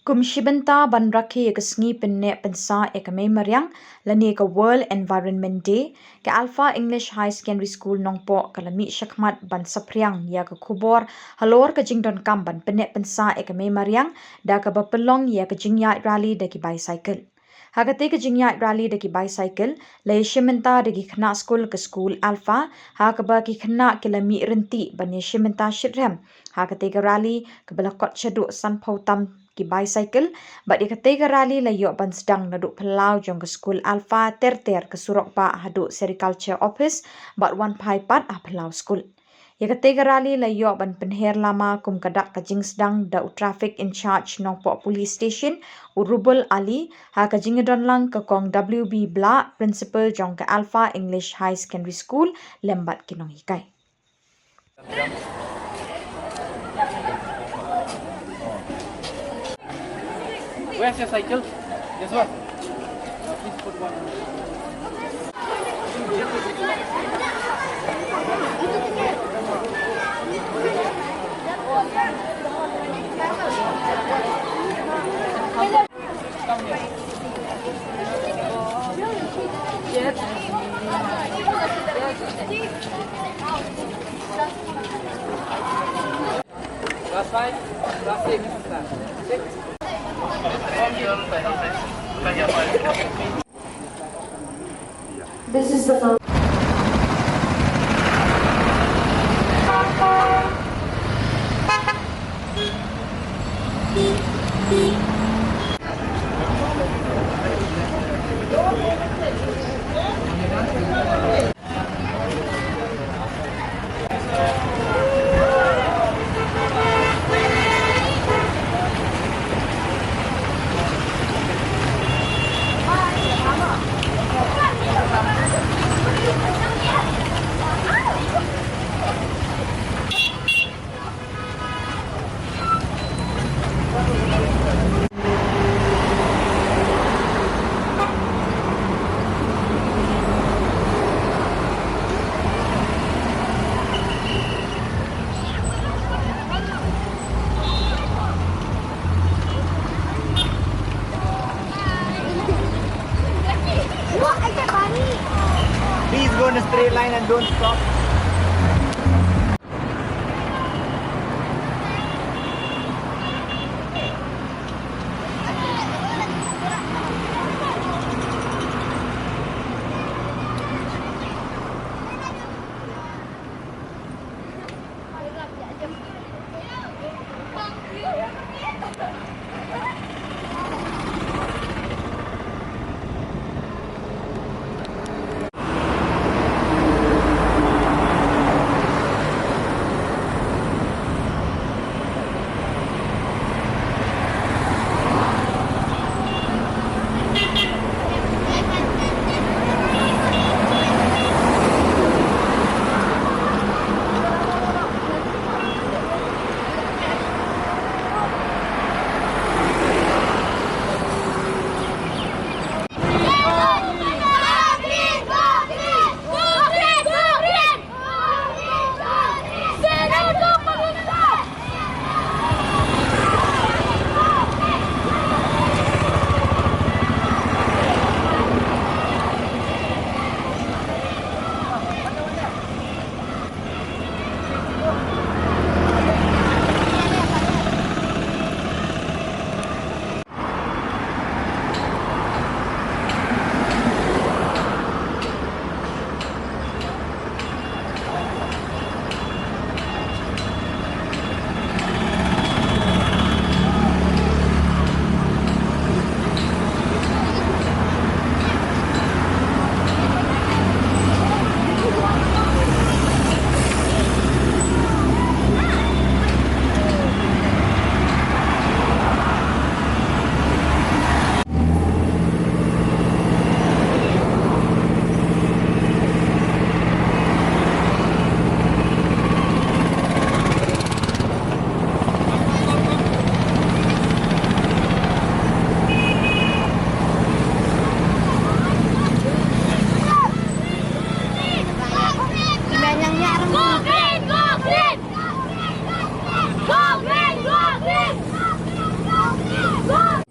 Kumshibenta ban rakhi ke sngi penne pensa ekame Mariang lani ke World Environment Day ke Alpha English High Secondary School Nongpo kalami Shakmat ban Sapriang ya ke Khubor halor ke jingdon kam ban penne pensa ekame Mariang da ke bapelong ya ke jingya rally da ki bicycle. Hagate ke jingya rally da ki bicycle le shimenta da ki khna school ke school Alpha ha ke ba ki khna kilami renti ban shimenta shitrem hagate ke rally ke belakot chadu san pautam ki bicycle ba di katega rally la yo ban sedang nadu pelau jong ke school Alpha ter ke surok pa hadu sericulture office ba wan pai pat pelau school ya katega rally la yo ban penher lama kum kadak ka jing sedang da traffic in charge nongpo police station urubul ali ha ka jingdon lang ke kong WB bla principal jong ke Alpha English High Secondary School lembat kinong hikai. Where's your cycle? This one. Please put one. Come here. Yes. Last 5, last 6, 6. This is the Please go in a straight line and don't stop.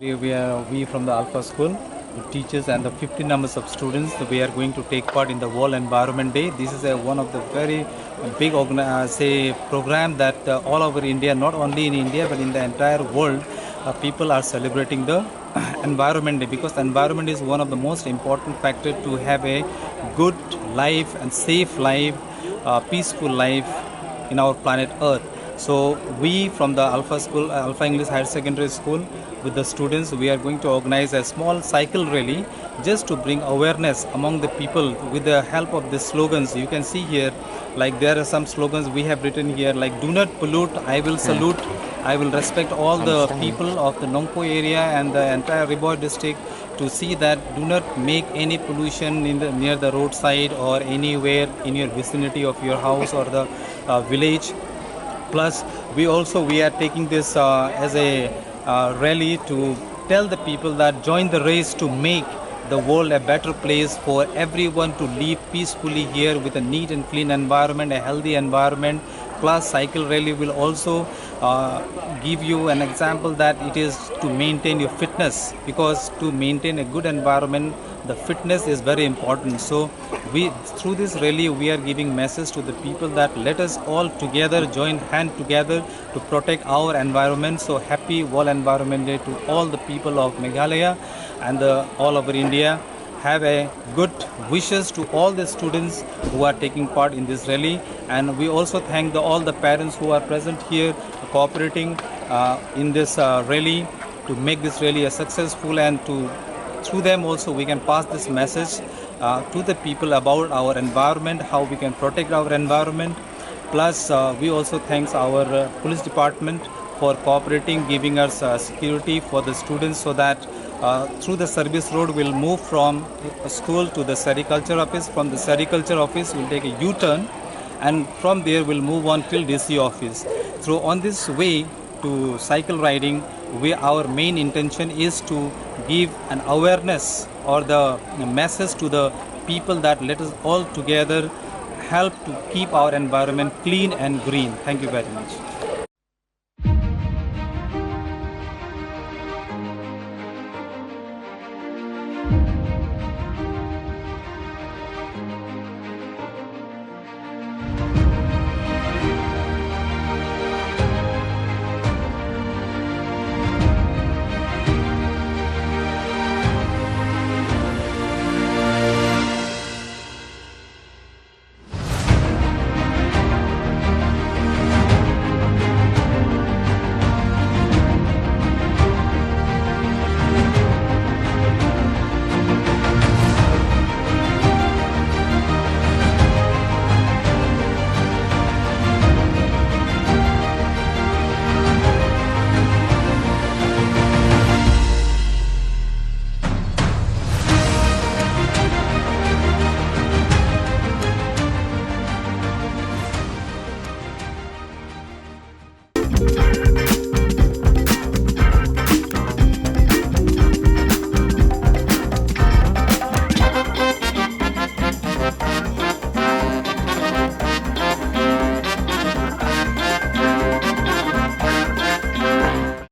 We from the Alpha School, the teachers and the 50 numbers of students, we are going to take part in the World Environment Day. This is one of the very big program that all over India, not only in India but in the entire world, people are celebrating the Environment Day, because the environment is one of the most important factor to have a good life and safe life, peaceful life in our planet Earth. So we from the Alpha School, Alpha English Higher Secondary School, with the students, we are going to organize a small cycle rally just to bring awareness among the people with the help of the slogans. You can see here, like there are some slogans we have written here, like "Do not pollute, I will salute, I will respect all the people of the Nongpo area and the entire Khubor district, to see that do not make any pollution in the near the roadside or anywhere in your vicinity of your house or the village." Plus, we are taking this as a rally to tell the people that join the race to make the world a better place for everyone to live peacefully here with a neat and clean environment, a healthy environment. Plus, cycle rally will also give you an example that it is to maintain your fitness, because to maintain a good environment, the fitness is very important. So through this rally, we are giving message to the people that let us all together join hand together to protect our environment. So happy World Environment Day to all the people of Meghalaya and all over India. Have a good wishes to all the students who are taking part in this rally, and we also thank all the parents who are present here cooperating in this rally to make this rally a successful, and through them also we can pass this message to the people about our environment, how we can protect our environment. Plus, we also thanks our police department for cooperating, giving us security for the students, so that through the service road we'll move from school to the sericulture office. From the sericulture office we'll take a U-turn, and from there we'll move on till DC office. So on this way to cycle riding, our main intention is to give an awareness or the message to the people that let us all together help to keep our environment clean and green. Thank you very much.